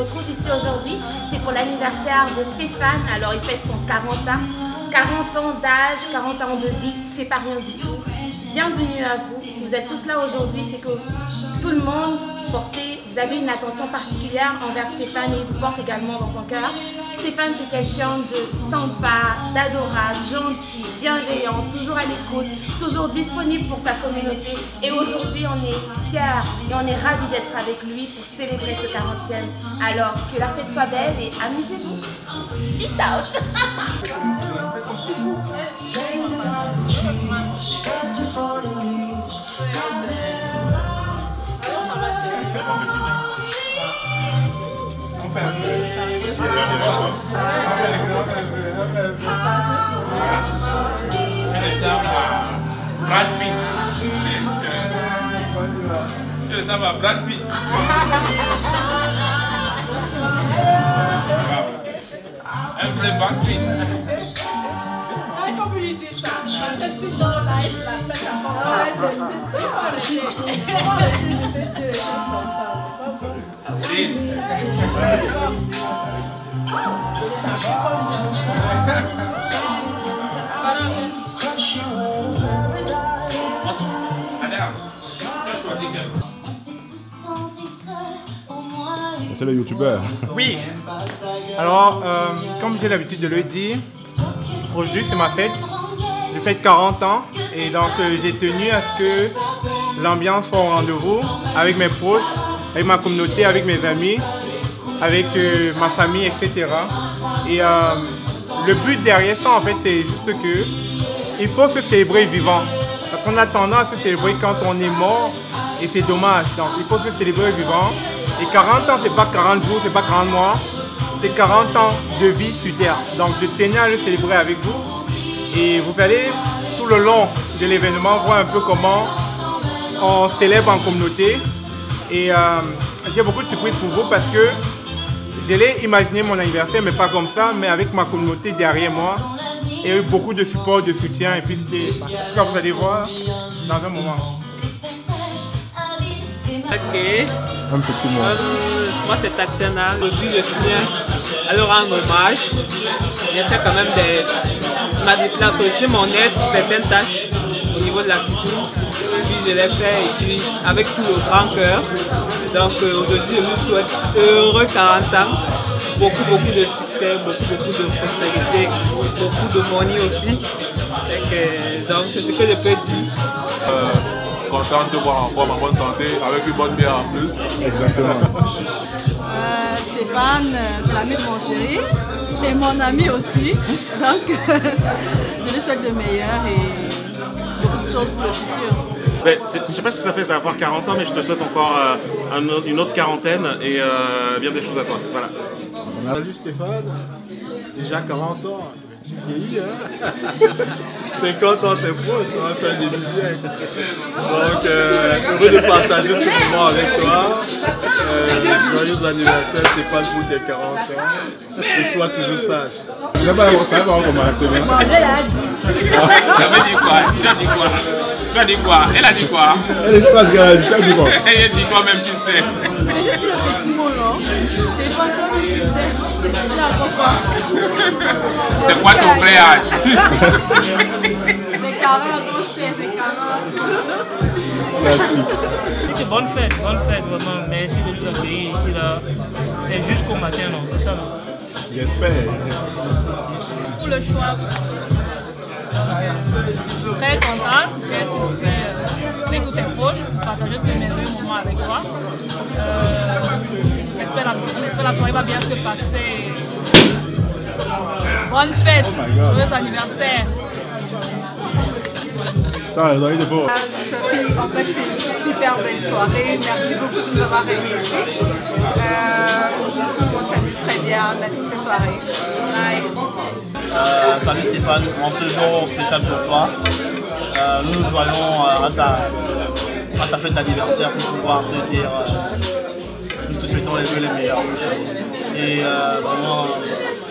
retrouve ici aujourd'hui, c'est pour l'anniversaire de Stéphane. Alors il fête son 40 ans. 40 ans d'âge, 40 ans de vie, c'est pas rien du tout. Bienvenue à vous. Si vous êtes tous là aujourd'hui, c'est que tout le monde vous avez une attention particulière envers Stéphane et il vous porte également dans son cœur. Stéphane, c'est quelqu'un de sympa, d'adorable, gentil, bienveillant, toujours à l'écoute, toujours disponible pour sa communauté. Et aujourd'hui, on est fiers et on est ravis d'être avec lui pour célébrer ce 40e. Alors, que la fête soit belle et amusez-vous. Peace out. Brad Pitt. Ça va, Brad Pitt. Elle voulait Brad Pitt. Il faut plus lui dire ça. Je suis dans le live, la fête C'est le youtubeur. Oui. Alors, comme j'ai l'habitude de le dire, aujourd'hui c'est ma fête. Je fête 40 ans et donc j'ai tenu à ce que l'ambiance soit au rendez-vous avec mes proches, avec ma communauté, avec mes amis, avec ma famille, etc. Et le but derrière ça, en fait, c'est juste que il faut se célébrer vivant. Parce qu'on a tendance à se célébrer quand on est mort et c'est dommage. Donc il faut se célébrer vivant. Et 40 ans, c'est pas 40 jours, c'est pas 40 mois, c'est 40 ans de vie sur Terre. Donc je tenais à le célébrer avec vous. Et vous allez tout le long de l'événement voir un peu comment on célèbre en communauté. Et j'ai beaucoup de surprises pour vous parce que j'allais imaginer mon anniversaire, mais pas comme ça, mais avec ma communauté derrière moi. Et il y a eu beaucoup de support, de soutien. Et puis c'est ce que vous allez voir dans un moment. Ok. Un petit mot. Moi c'est Tatiana. Aujourd'hui je tiens à leur rendre hommage. J'ai fait quand même ma sollicité mon aide pour certaines tâches au niveau de la cuisine. Et puis je l'ai fait et puis avec tout le grand cœur. Donc aujourd'hui je vous souhaite heureux 40 ans. Beaucoup de succès, beaucoup de prospérité, beaucoup de money aussi. Donc c'est ce que je peux dire. Content de voir en forme, en bonne santé, avec une bonne bière en plus. Exactement. Stéphane, c'est l'ami de mon chéri et mon ami aussi. Donc, je lui souhaite le meilleur et beaucoup de choses pour le futur. Ben, je ne sais pas si ça fait d'avoir 40 ans, mais je te souhaite encore une autre quarantaine et bien des choses à toi. Voilà. Salut Stéphane, déjà 40 ans, tu vieillis hein. 50 ans c'est beau, ça va faire des siècles. Donc heureux de partager ce moment avec toi. Joyeux anniversaire Stéphane pour tes 40 ans et sois toujours sage. Il n'a pas commencé. J'avais dit quoi? Tu as dit quoi? Tu as dit quoi? Elle a dit quoi? Elle est pas grave, tu as dit quoi? Elle dit toi-même, tu sais. Mais j'ai dit le petit mot non? Stéphane, toi-même tu sais. C'est quoi ton vrai âge? C'est 40, on sait, c'est 40. Bonne fête, vraiment. Merci de nous accueillir ici, là. C'est jusqu'au matin, non? C'est ça, non? J'espère. Pour le choix, très content d'être ici avec tous tes proches pour partager ce merveilleux moment avec toi. On espère la soirée va bien se passer. Bonne fête, joyeux anniversaire. En fait, c'est une super belle soirée. Merci beaucoup de nous avoir réunis ici. Tout le monde s'amuse très bien. Merci pour cette soirée. Bye. Salut Stéphane, en ce jour spécial pour toi. Nous nous joignons à ta fête d'anniversaire pour pouvoir te dire nous te souhaitons les vœux les meilleurs. Et vraiment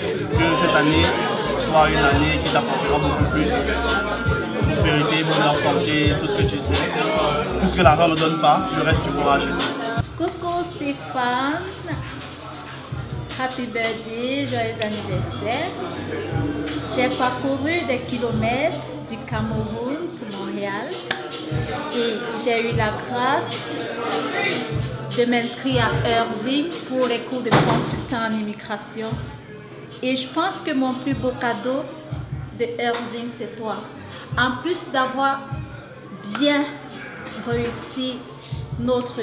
que cette année soit une année qui t'apportera beaucoup plus. Prospérité, bonheur, santé, tout ce que tu sais. Tout ce que l'argent ne donne pas, le reste tu pourras acheter. Coucou Stéphane, Happy birthday, joyeux anniversaire. J'ai parcouru des kilomètres du Cameroun pour Montréal et j'ai eu la grâce de m'inscrire à Erzing pour les cours de consultant en immigration. Et je pense que mon plus beau cadeau de Erzing, c'est toi. En plus d'avoir bien réussi notre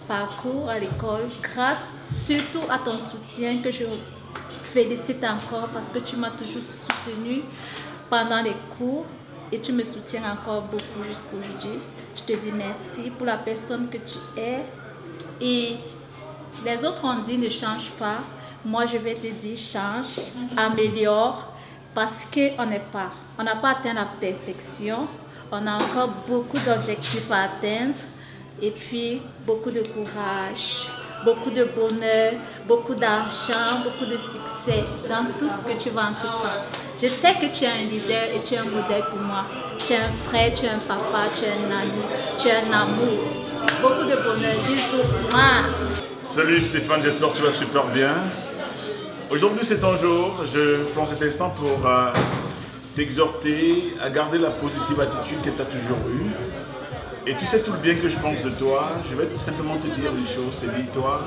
parcours à l'école, grâce surtout à ton soutien que je félicite encore parce que tu m'as toujours soutenu pendant les cours et tu me soutiens encore beaucoup jusqu'à aujourd'hui. Je te dis merci pour la personne que tu es. Et les autres ont dit ne change pas. Moi, je vais te dire change, améliore, parce qu'on n'a pas atteint la perfection. On a encore beaucoup d'objectifs à atteindre. Et puis, beaucoup de courage, beaucoup de bonheur, beaucoup d'argent, beaucoup de succès dans tout ce que tu vas entreprendre. Je sais que tu es un leader et tu es un modèle pour moi. Tu es un frère, tu es un papa, tu es un ami, tu es un amour. Beaucoup de bonheur. Bisous. Salut Stéphane, j'espère que tu vas super bien. Aujourd'hui c'est ton jour. Je prends cet instant pour t'exhorter à garder la positive attitude que tu as toujours eue. Et tu sais tout le bien que je pense de toi. Je vais simplement te dire une chose, c'est dis-toi,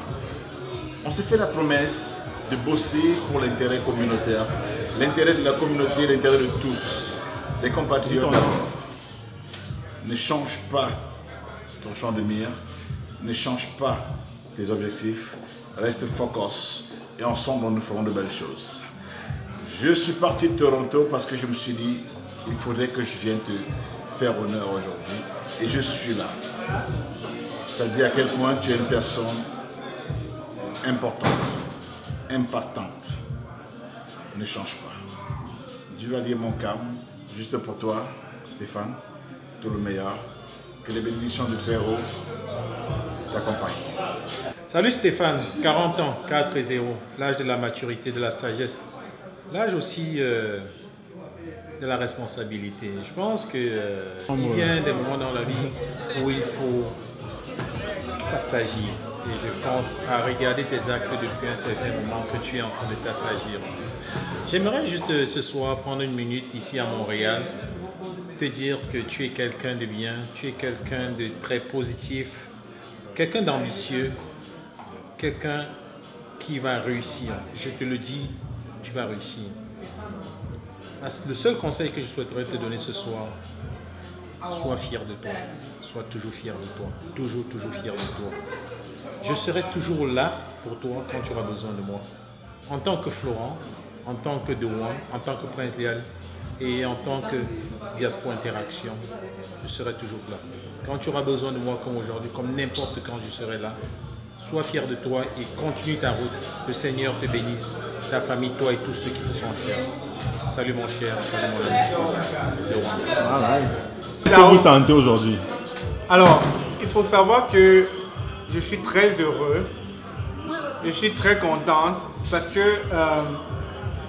on s'est fait la promesse de bosser pour l'intérêt communautaire. L'intérêt de la communauté, l'intérêt de tous. Les compatriotes d'abord. Ne change pas ton champ de mire, ne change pas tes objectifs, reste focus et ensemble nous ferons de belles choses. Je suis parti de Toronto parce que je me suis dit il faudrait que je vienne te faire honneur aujourd'hui et je suis là. Ça dit à quel point tu es une personne importante, impactante. Ne change pas. Dieu va lire mon calme juste pour toi, Stéphane, tout le meilleur. Que les bénédictions du Très-Haut t'accompagnent. Salut Stéphane, 40 ans, 4 et 0, l'âge de la maturité, de la sagesse, l'âge aussi de la responsabilité. Je pense qu'il vient des moments dans la vie où il faut s'assagir. Et je pense à regarder tes actes depuis un certain moment que tu es en train de t'assagir. J'aimerais juste ce soir prendre une minute ici à Montréal, te dire que tu es quelqu'un de bien, tu es quelqu'un de très positif, quelqu'un d'ambitieux, quelqu'un qui va réussir. Je te le dis, tu vas réussir. Le seul conseil que je souhaiterais te donner ce soir, sois fier de toi, sois toujours fier de toi, toujours fier de toi. Je serai toujours là pour toi quand tu auras besoin de moi. En tant que Florent, en tant que Dewan, en tant que Prince Léal et en tant que Diaspora Interaction, je serai toujours là. Quand tu auras besoin de moi comme aujourd'hui, comme n'importe quand je serai là, sois fier de toi et continue ta route. Le Seigneur te bénisse, ta famille, toi et tous ceux qui te sont chers. Salut mon cher, salut mon ami. Comment vous sentez aujourd'hui? Alors, il faut savoir que je suis très heureux, je suis très contente parce que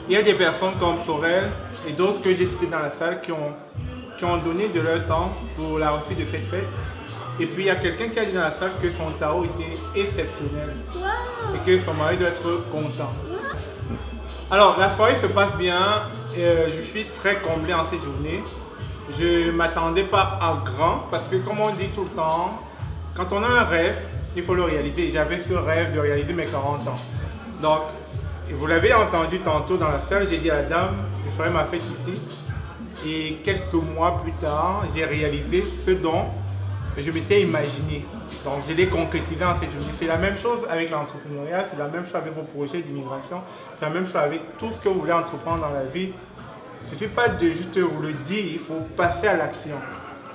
il y a des personnes comme Sorel et d'autres que j'ai cités dans la salle qui ont donné de leur temps pour la réussite de cette fête. Et puis il y a quelqu'un qui a dit dans la salle que son tarot était exceptionnel et que son mari doit être content. Alors la soirée se passe bien, je suis très comblé en cette journée. Je ne m'attendais pas à grand parce que comme on dit tout le temps, quand on a un rêve, il faut le réaliser. J'avais ce rêve de réaliser mes 40 ans. Donc, vous l'avez entendu tantôt dans la salle, j'ai dit à la dame, je ferai ma fête ici. Et quelques mois plus tard, j'ai réalisé ce dont je m'étais imaginé. Donc, je l'ai concrétisé en cette journée. C'est la même chose avec l'entrepreneuriat, c'est la même chose avec vos projets d'immigration, c'est la même chose avec tout ce que vous voulez entreprendre dans la vie. Il ne suffit pas de juste vous le dire, il faut passer à l'action.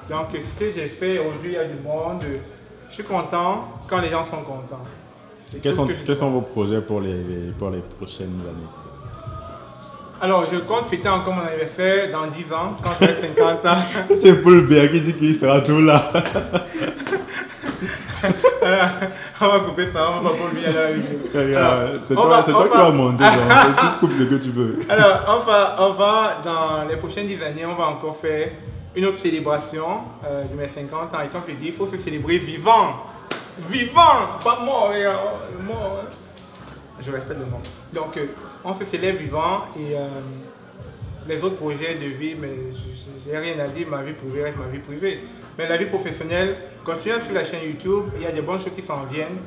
Donc, ce que j'ai fait aujourd'hui, il y a du monde. Je suis content quand les gens sont contents. Quels sont vos projets pour les prochaines années? Alors, je compte fêter encore mon anniversaire dans 10 ans, quand j'aurai 50 ans. C'est Paul Béa qui dit qu'il sera tout là. Alors, on va couper ça, on va pas Paul Béa dans la vidéo. C'est toi qui vas monter, tu coupes ce que tu veux. Alors, on va, dans les prochaines 10 années, on va encore faire une autre célébration de mes 50 ans. Et comme je dis, il faut se célébrer vivant. Vivant, pas mort, mort. je respecte le nom. Donc, on se célèbre vivant et les autres projets de vie, mais j'ai rien à dire, ma vie privée reste ma vie privée. Mais la vie professionnelle, quand tu es sur la chaîne YouTube, il y a des bonnes choses qui s'en viennent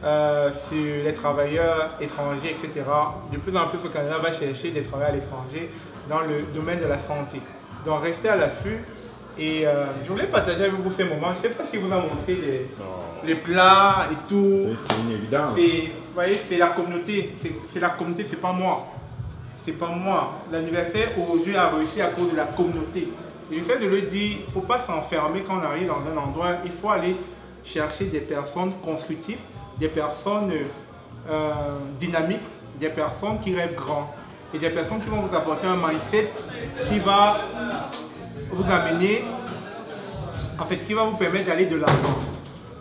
sur les travailleurs étrangers, etc. De plus en plus, le Canada va chercher des travailleurs à l'étranger dans le domaine de la santé. Donc, restez à l'affût. Et je voulais partager avec vous ces moments. Je ne sais pas si vous a montré les plats et tout. C'est une évidence. Vous voyez, c'est la communauté. C'est la communauté, c'est pas moi. C'est pas moi. L'anniversaire aujourd'hui a réussi à cause de la communauté. Et j'essaie de le dire, il ne faut pas s'enfermer quand on arrive dans un endroit. Il faut aller chercher des personnes constructives, des personnes dynamiques, des personnes qui rêvent grand. Et des personnes qui vont vous apporter un mindset qui va vous amener, en fait, qui va vous permettre d'aller de l'avant.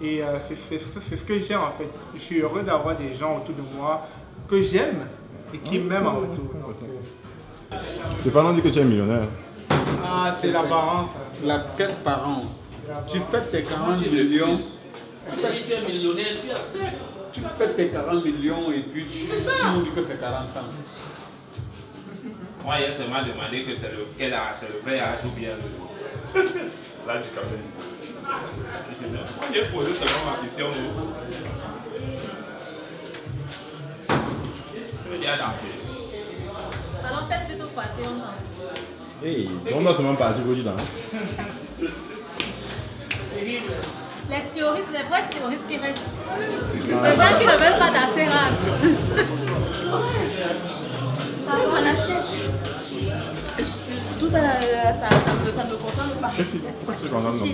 Et c'est ce que j'aime en fait. Je suis heureux d'avoir des gens autour de moi que j'aime et qui m'aiment en retour. C'est pas non dit que tu es millionnaire. Ah, c'est l'apparence. Quelle apparence? Tu fais tes 40 millions. Tu as dit que tu es millionnaire, tu acceptes. Tu fais tes 40 millions et puis tu nous dis que c'est 40 ans. Moi, hier, c'est m'a demandé que c'est quel âge, c'est le vrai âge ou bien l'âge du café. Moi, j'ai posé seulement ma question. Je veux dire danser. Alors faites plutôt pâté, on danse. Hey, on doit seulement partir pour du danse. Les théoristes, les vrais théoristes qui restent. Les gens qui ne veulent pas danser rentrent. Par rapport à la sèche. Tout ça, ça me concerne pas. Pourquoi tu es contente comme ça?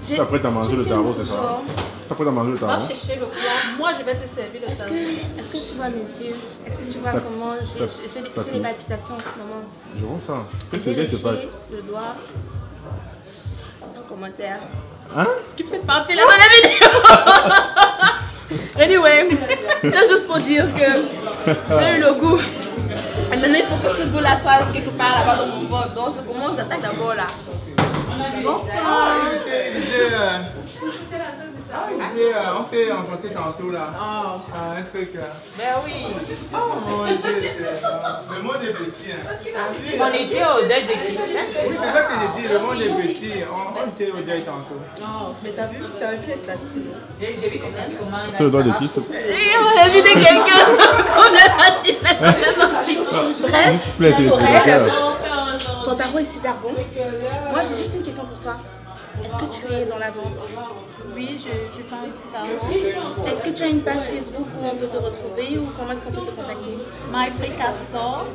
J'ai Après, tu as mangé le tarot, c'est ça? Après, tu as mangé le Va tarot? chercher le plat. Moi, je vais te servir le tarot. Est-ce que tu vois mes yeux? Est-ce que tu vois comment j'ai des palpitations en ce moment? Je vois ça. Qu'est-ce J'ai qui se passe? léché le doigt. Sans commentaire. Hein? Skip cette partie-là dans la vidéo. Anyway, c'était juste pour dire que j'ai eu le goût. Et maintenant, il faut que ce goût-là soit quelque part là-bas dans mon ventre. Donc, je commence, j'attaque d'abord là. Bonsoir. On s'est rencontrés tantôt là. Un truc. Ben oui. Oh mon Dieu. Le monde est petit. On était au deuil de Christine. Oui, c'est ça que j'ai dit, le monde est petit. On était au deuil tantôt. Oh, mais t'as vu les statues? J'ai vu ces statues comment il a. C'est le doigt de qui? On a vu de quelqu'un qu'on a menti. Bref, ton tarot est super bon. Moi, j'ai juste une question pour toi. Est-ce que tu es dans la vente? Oui, je pense que Est-ce que tu as une page Facebook où on peut te retrouver ou comment est-ce qu'on peut te contacter? MyFreeCastor.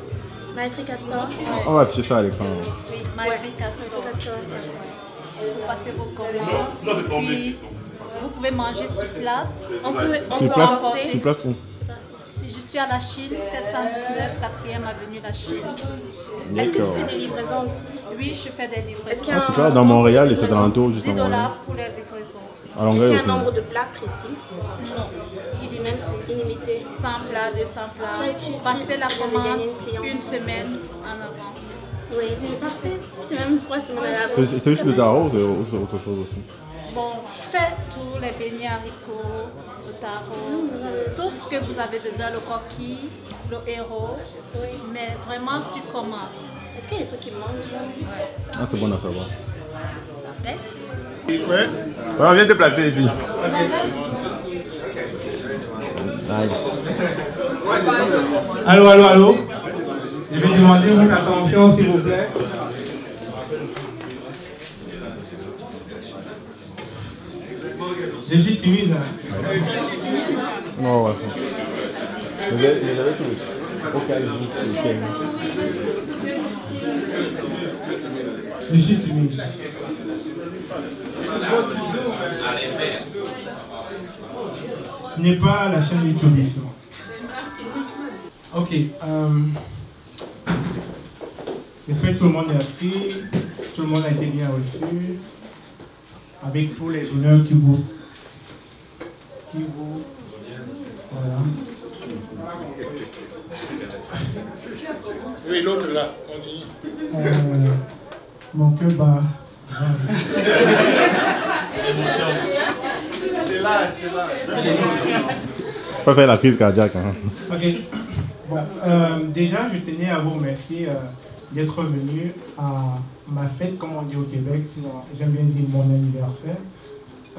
MyFreeCastor? On va afficher ça à l'écran. Oui, MyFreeCastor. Vous passez vos commandes. Puis, vous pouvez manger sur place. On peut emporter. Sur place où? Je suis à la Chine, 719, 4e avenue La Chine. Est-ce que tu fais des livraisons aussi? Oui, je fais des livraisons. Ah, super, dans Montréal et c'est alentour juste $10 en Montréal. pour les livraisons. À longueur Est-ce de qu'il y a un semaine. nombre de plats précis? Non, illimité. 100 plats, 200 plats. Passez la commande une semaine en avance. Oui, c'est parfait. C'est même 3 semaines à l'avance. C'est juste le tarot ou c'est autre chose aussi? Bon, je fais tous les beignets haricots, le tarot, tout ce que vous avez besoin, le coquille, le héros, mais vraiment sur commande. Est-ce qu'il y a des trucs qui manquent? Ah, c'est bon à savoir. Merci. Ouais. Alors, viens te placer ici. Allô, allô, allô. Je vais demander votre attention, s'il vous plaît. Je suis timide. Non, ouais. Mais j'avais tout. Je suis timide. Ce n'est pas la chaîne YouTube ici. Ok. J'espère que tout le monde est assis. Tout le monde a été bien reçu. Avec tous les honneurs qui vous. Voilà. Oui, l'autre là, continue. Mon cœur bat. L'émotion. C'est là, c'est là. C'est l'émotion. Pas faire la crise cardiaque. Hein. Ok. Bon, déjà, je tenais à vous remercier d'être venu à ma fête, comme on dit au Québec, sinon j'aime bien dire mon anniversaire.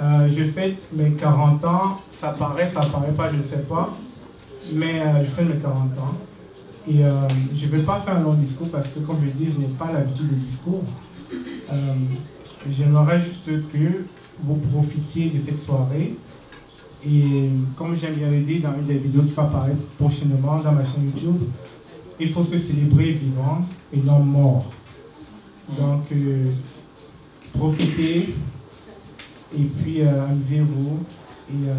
Je fête mes 40 ans, ça paraît pas, je ne sais pas, mais je fête mes 40 ans. Et je ne vais pas faire un long discours parce que, comme je dis, je n'ai pas l'habitude de discours. J'aimerais juste que vous profitiez de cette soirée. Et comme j'aime bien le dire dans une des vidéos qui va apparaître prochainement dans ma chaîne YouTube, il faut se célébrer vivant et non mort. Donc, profitez et puis amusez-vous. Et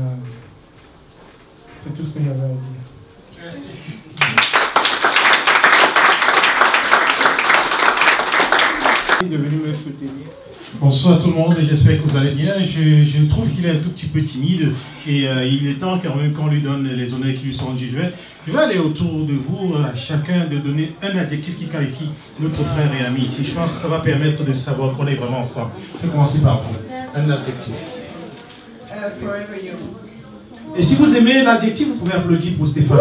c'est tout ce que j'avais à dire. Merci. De venir me soutenir. Bonsoir tout le monde, j'espère que vous allez bien. Je trouve qu'il est un tout petit peu timide et il est temps quand même qu'on lui donne les honneurs qui lui sont dus. Je vais aller autour de vous, à chacun de donner un adjectif qui qualifie notre frère et ami ici. Je pense que ça va permettre de savoir qu'on est vraiment ensemble. Je vais commencer par vous. Un adjectif. Forever young. Et si vous aimez l'adjectif, vous pouvez applaudir pour Stéphane.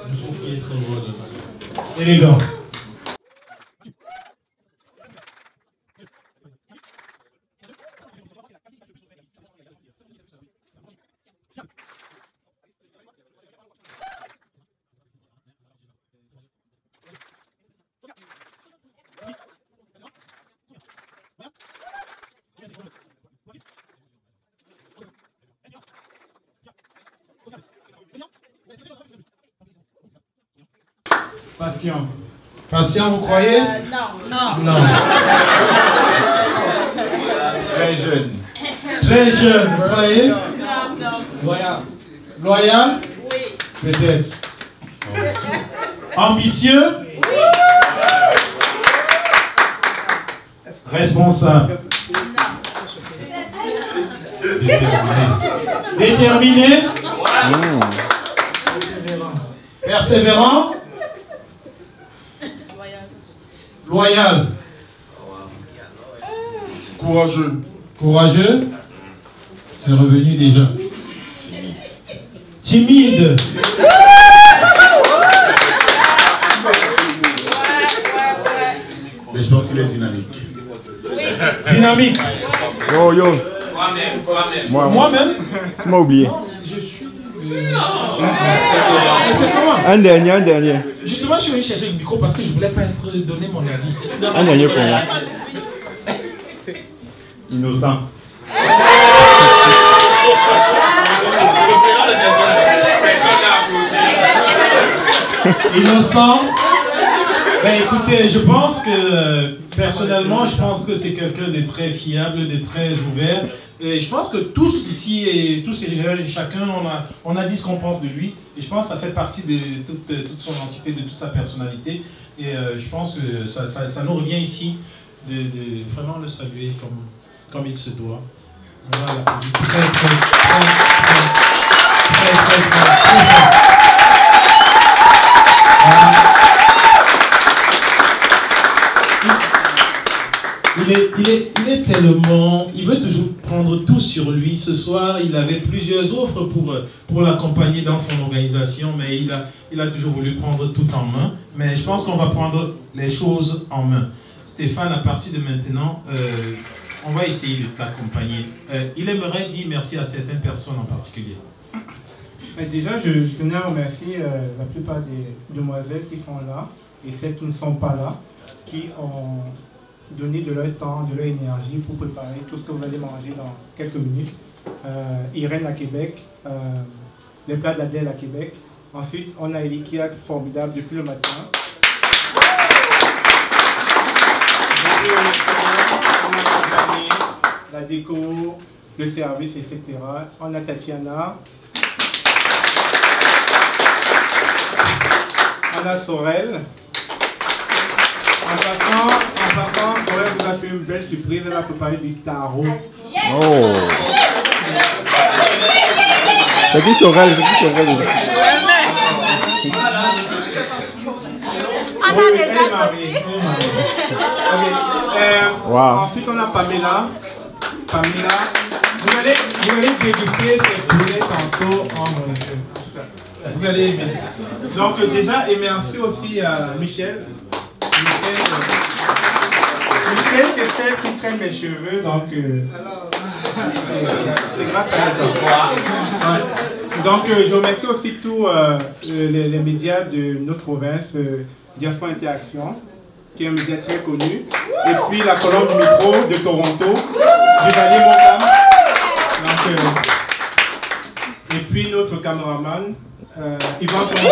Je trouve qu'il est très heureux de ça. Élégant. Patient. Patient, vous croyez? Non. Non. Très jeune. Très jeune, vous croyez? Non. Loyal. Loyal? Oui. Peut-être. Ambitieux? Oui. Responsable? Non. Déterminé? Persévérant? Loyal. Courageux. Courageux. C'est revenu déjà. Timide. Mais je pense qu'il est dynamique. Dynamique. Yo, yo. Moi-même. Tu m'as oublié. Je suis... C'est comment? Un dernier. Justement, je suis venu chercher le micro parce que je ne voulais pas donner mon avis. Un dernier pour moi. Innocent. Innocent. Ben, écoutez, je pense que, personnellement, je pense que c'est quelqu'un de très fiable, de très ouvert. Et je pense que tous ici, et tous et chacun, on a dit ce qu'on pense de lui. Et je pense que ça fait partie de toute son entité, de toute sa personnalité. Et je pense que ça nous revient ici de vraiment le saluer comme il se doit. Voilà, Il est tellement... Il veut toujours prendre tout sur lui. Ce soir, il avait plusieurs offres pour l'accompagner dans son organisation, mais il a toujours voulu prendre tout en main. Mais je pense qu'on va prendre les choses en main. Stéphane, à partir de maintenant, on va essayer de t'accompagner. Il aimerait dire merci à certaines personnes en particulier. Mais déjà, je tenais à remercier la plupart des demoiselles qui sont là et celles qui ne sont pas là, qui ont donné de leur temps, de leur énergie pour préparer tout ce que vous allez manger dans quelques minutes. Irène à Québec, les plats d'Adèle à Québec. Ensuite, on a Elikia, formidable depuis le matin. La déco, le service, etc. On a Tatiana. On a Sorel. En passant, Sorel vous a fait une belle surprise. Elle a préparé du tarot. Oh! C'est qui Sorel? On a déjà compris. Wow. Ensuite, on a Pamela. Vous allez déguster ces poulets tantôt en vous allez aimer. Donc déjà, et merci aussi à Michel. Michel, c'est celle qui traîne mes cheveux, donc c'est grâce à elle. Donc je remercie aussi tous les médias de notre province, Diaspora Interaction, qui est un média très connu, et puis la colonne du micro de Toronto, Duvalier Montcalm, et puis notre caméraman, Yvan Thomas.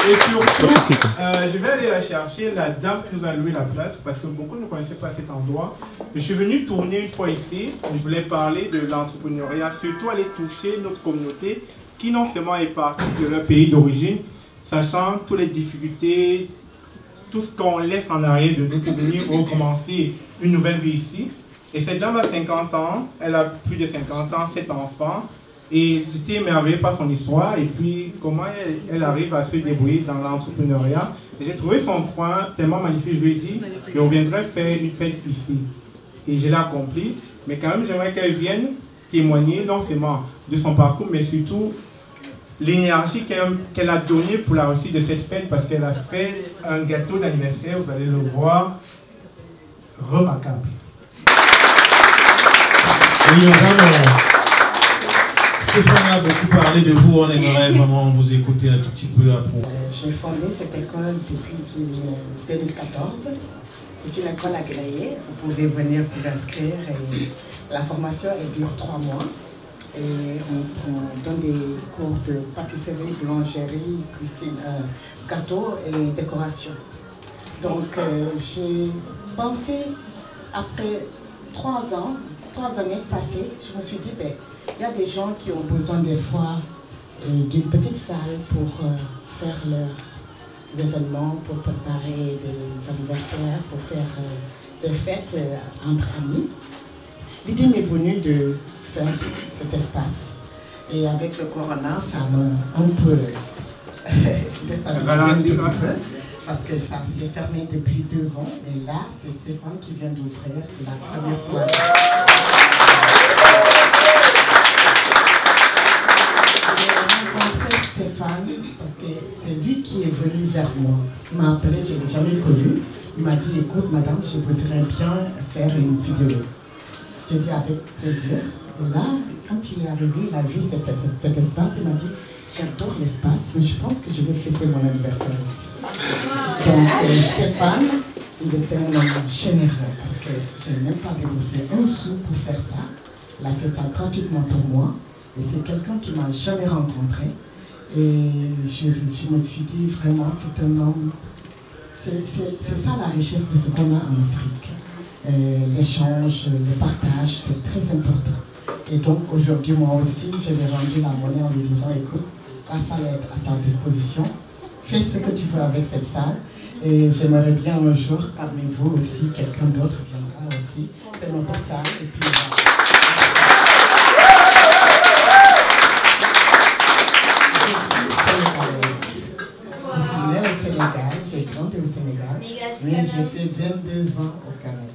Et surtout, je vais aller la chercher, la dame qui nous a loué la place, parce que beaucoup ne connaissaient pas cet endroit. Je suis venu tourner une fois ici, je voulais parler de l'entrepreneuriat, surtout aller toucher notre communauté, qui non seulement est partie de leur pays d'origine, sachant toutes les difficultés, tout ce qu'on laisse en arrière de nous pour venir recommencer une nouvelle vie ici. Et cette dame a 50 ans, elle a plus de 50 ans, 7 enfants, et j'étais émerveillé par son histoire et puis comment elle arrive à se débrouiller dans l'entrepreneuriat. Et j'ai trouvé son point tellement magnifique, je lui ai dit, je reviendrai faire une fête ici. Et je l'ai accompli, mais quand même j'aimerais qu'elle vienne témoigner non seulement de son parcours, mais surtout l'énergie qu'elle a donnée pour la réussite de cette fête, parce qu'elle a fait un gâteau d'anniversaire, vous allez le voir, remarquable. Oui, madame, Stéphane a beaucoup parlé de vous, on aimerait vraiment vous écouter un tout petit peu à propos. J'ai fondé cette école depuis 2014. C'est une école agréée, vous pouvez venir vous inscrire et la formation elle dure 3 mois. Et on donne des cours de pâtisserie, boulangerie, cuisine, gâteau et décoration. Donc j'ai pensé, après 3 années passées, je me suis dit, ben, il y a des gens qui ont besoin des fois d'une petite salle pour faire leurs événements, pour préparer des anniversaires, pour faire des fêtes entre amis. L'idée m'est venue de faire cet espace. Et avec le corona, ça m'a un peu déstabilisé un petit peu, parce que ça s'est fermé depuis 2 ans. Et là, c'est Stéphane qui vient d'ouvrir, c'est la première soirée. J'ai rencontré Stéphane parce que c'est lui qui est venu vers moi. Il m'a appelé, je ne l'ai jamais connu. Il m'a dit, écoute madame, je voudrais bien faire une vidéo. J'ai dit avec plaisir. Et là, quand il est arrivé, il a vu cet espace, il m'a dit, j'adore l'espace, mais je pense que je vais fêter mon anniversaire ici. Donc Stéphane, il était un homme généreux parce que je n'ai même pas déboursé un sou pour faire ça. Il a fait ça gratuitement pour moi. Et c'est quelqu'un qui ne m'a jamais rencontré. Et je me suis dit, vraiment, c'est un homme. C'est ça la richesse de ce qu'on a en Afrique. L'échange, le partage, c'est très important. Et donc aujourd'hui, moi aussi, je lui ai rendu la monnaie en lui disant, écoute, la salle est à ta disposition. Fais ce que tu veux avec cette salle. Et j'aimerais bien un jour, parmi vous aussi, quelqu'un d'autre viendra aussi. C'est notre salle. Et puis, je suis née au Sénégal, j'ai grandi au Sénégal, mais j'ai fait 22 ans au Canada.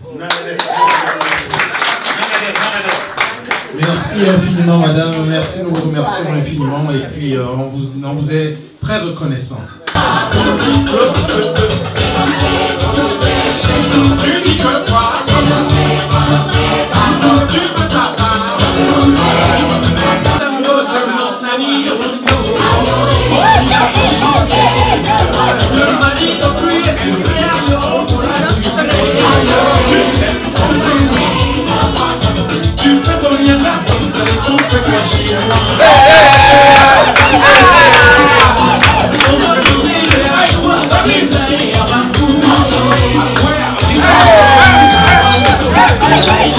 Merci infiniment, madame. Merci, nous vous remercions infiniment. Et puis, on vous est très reconnaissant. Hey!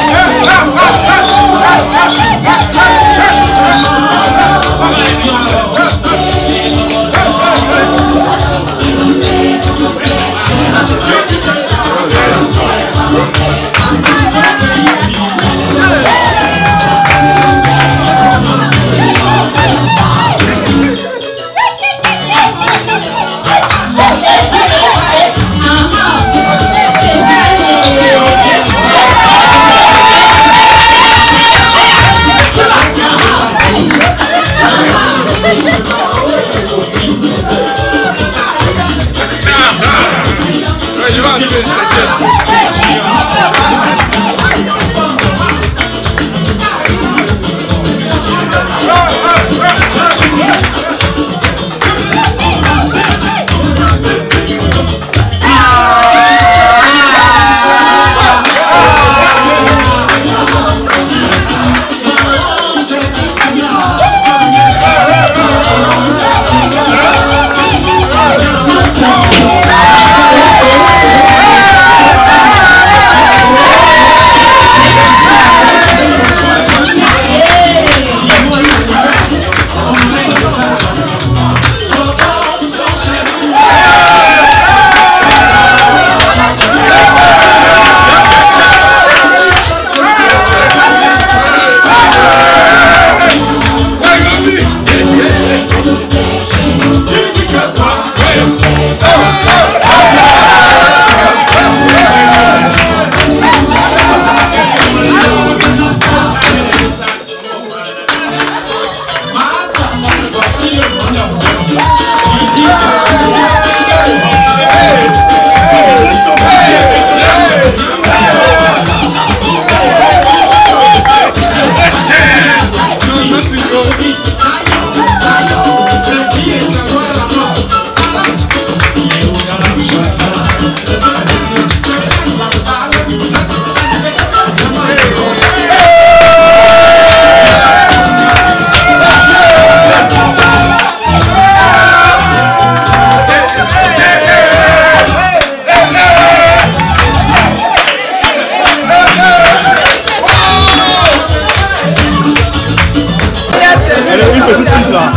tout de suite là.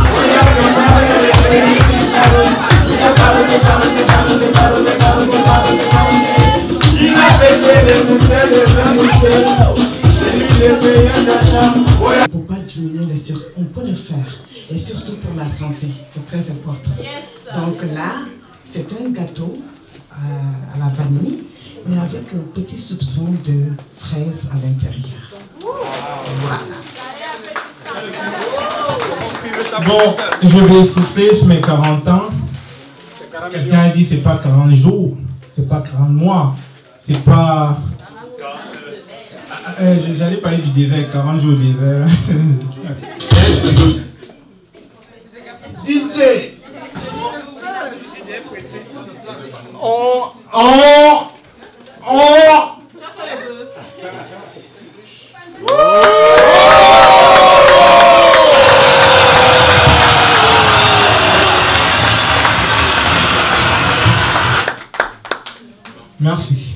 Il a pété les bouteilles de vin moussé. C'est lui le meilleur d'achat. On ne peut pas diminuer le sucre, on peut le faire. Et surtout pour la santé, c'est très important. Donc là, c'est un gâteau à la vanille, mais avec un petit soupçon de fraise à l'intérieur. Voilà. Bon, je vais souffler sur mes 40 ans. Quelqu'un a dit c'est pas 40 jours, c'est pas 40 mois, c'est pas... J'allais parler du désert, 40 jours désert. DJ! Merci.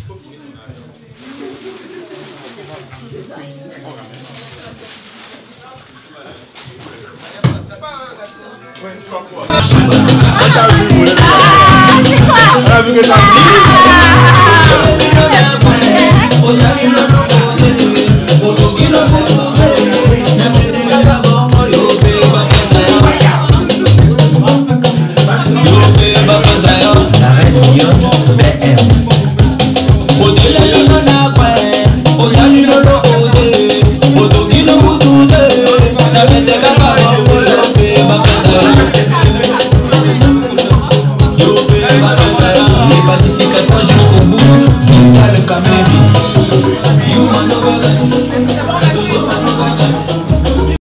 C'est quoi?